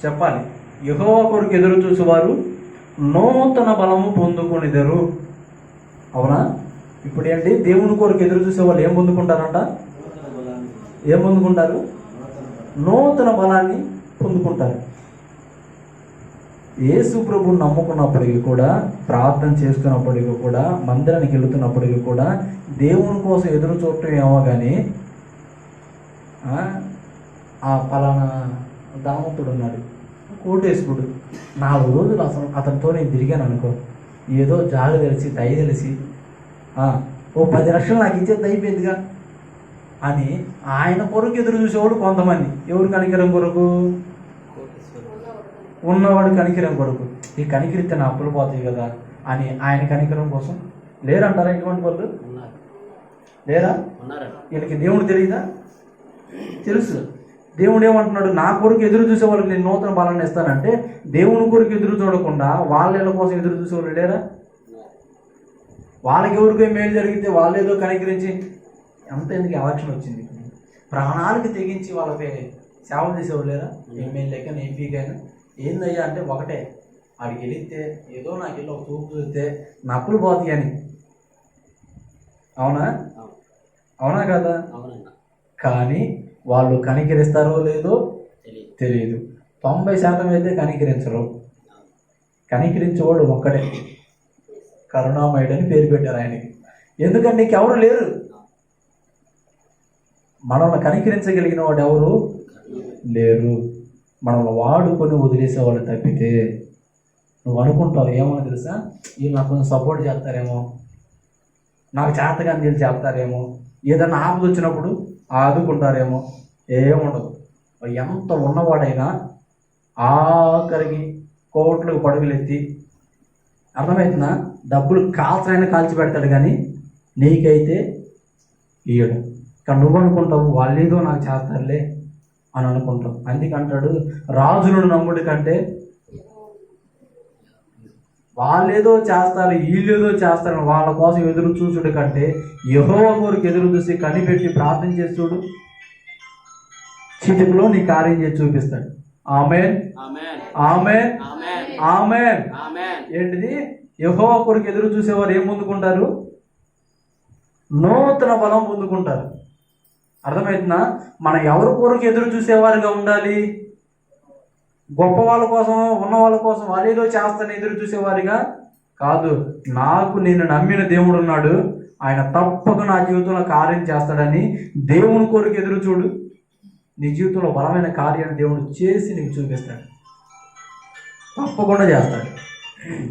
చెప్పాలి. యెహోవా కొరకు ఎదురు చూసేవారు నూతన బలము పొందుకొనిదరు. అవునా? ఇప్పుడు ఏంటి, దేవుని కొరకు ఎదురు చూసే వాళ్ళు ఏం పొందుకుంటారంట? ఏం పొందుకుంటారు? నూతన బలాన్ని పొందుకుంటారు. యేసు ప్రభువుని నమ్ముకున్నప్పటికీ కూడా, ప్రార్థన చేస్తున్నప్పటికీ కూడా, మందిరానికి వెళుతున్నప్పటికీ కూడా దేవుని కోసం ఎదురు చూడటం ఏమో కానీ, ఆ పలానా ధనవంతుడు ఉన్నాడు, కోటేశ్వరుడు, 4 రోజులు అసలు అతనితో నేను తిరిగాను అనుకో, ఏదో జాలి తెలిసి దయ తెలిసి ఓ 10 లక్షలు నాకు ఇచ్చేది అయిపోయిందిగా అని ఆయన కొరకు ఎదురు చూసేవాడు కొంతమంది. ఎవరు కనికరం కొరకు? ఉన్నవాడు కనికరం కొరకు. ఈ కనికరిస్తే నా అప్పులు పోతాయి కదా అని ఆయన కనికరం కోసం లేరంటారా? ఇటువంటి వాళ్ళు లేరా? వీళ్ళకి దేవుడు తెలియదా? తెలుసు. దేవుడు ఏమంటున్నాడు? నా కొరకు ఎదురు చూసే వాళ్ళకి నేను నూతన బలాన్ని ఇస్తానంటే, దేవుని కొరకు ఎదురు చూడకుండా వాళ్ళ కోసం ఎదురు చూసేవాళ్ళు లేరా? వాళ్ళకి ఎవరికో మేలు జరిగితే వాళ్ళేదో కనికరించి, అంత ఎందుకు ఎలక్షన్ వచ్చింది, ప్రాణాలకు తెగించి వాళ్ళపై సేవలు చేసేవాళ్ళు లేరా? ఎమ్మెల్యేకైనా ఎంపీకైనా ఏందయ్యా అంటే ఒకటే, ఆడికి వెళితే ఏదో నాకు వెళ్ళి ఒక చూపు చూస్తే నా అప్పులు పోతాయి అని. అవునా? అవునా కదా? కానీ వాళ్ళు కనికరిస్తారో లేదో తెలియదు. 90% అయితే కనికరించరు. కనికరించేవాడు ఒక్కడే, కరుణామయుడు అని పేరు పెట్టారు ఆయనకి. ఎందుకంటే నీకెవరు లేరు. మనల్ని కనికరించగలిగిన వాడు ఎవరు లేరు. మనల్ని వాడుకొని వదిలేసేవాళ్ళు తప్పితే. నువ్వు అనుకుంటావు ఏమో తెలుసా, వీళ్ళు నాకు కొంచెం సపోర్ట్ చేస్తారేమో, నాకు చేతగాని వీళ్ళు చేస్తారేమో, ఏదైనా ఆపద వచ్చినప్పుడు ఆదుకుంటారేమో. ఏముండదు. ఎంత ఉన్నవాడైనా ఆఖరికి కోట్లకు పరుగులెత్తి, అర్థమవుతుందా, డబ్బులు కాల్చైనా కాల్చి పెడతాడు కానీ నీకైతే ఇయ్యడు. కానీ నువ్వు అనుకుంటావు వాళ్ళేదో నాకు చేస్తారులే అని అనుకుంటావు. అందుకంటాడు, రాజులను నమ్ముడి కంటే, వాళ్ళేదో చేస్తారు వీళ్ళేదో చేస్తారు వాళ్ళ కోసం ఎదురు చూసుడు కంటే, యెహోవా కొరకు ఎదురు చూసి కనిపెట్టి ప్రార్థన చేస్తుడు, చిటికలో నీ కార్యం చేసి చూపిస్తాడు. ఆమేన్, ఆమేన్, ఆమేన్. ఏంటిది? యెహోవా కొరకు ఎదురు చూసేవారు ఏం పొందుకుంటారు? నూతన బలం పొందుకుంటారు. అర్థమవుతుందా? మనం ఎవరి కొరకు ఎదురు చూసేవారుగా ఉండాలి? గొప్ప వాళ్ళ కోసం, ఉన్న వాళ్ళ కోసం, వాళ్ళేదో చేస్తాను ఎదురు చూసేవారిగా కాదు. నాకు నేను నమ్మిన దేవుడు ఉన్నాడు, ఆయన తప్పక నా జీవితంలో కార్యం చేస్తాడని దేవుని కొరకు ఎదురు చూడు. నీ జీవితంలో బలమైన కార్యాన్ని దేవుడు చేసి నీకు చూపిస్తాడు, తప్పకుండా చేస్తాడు.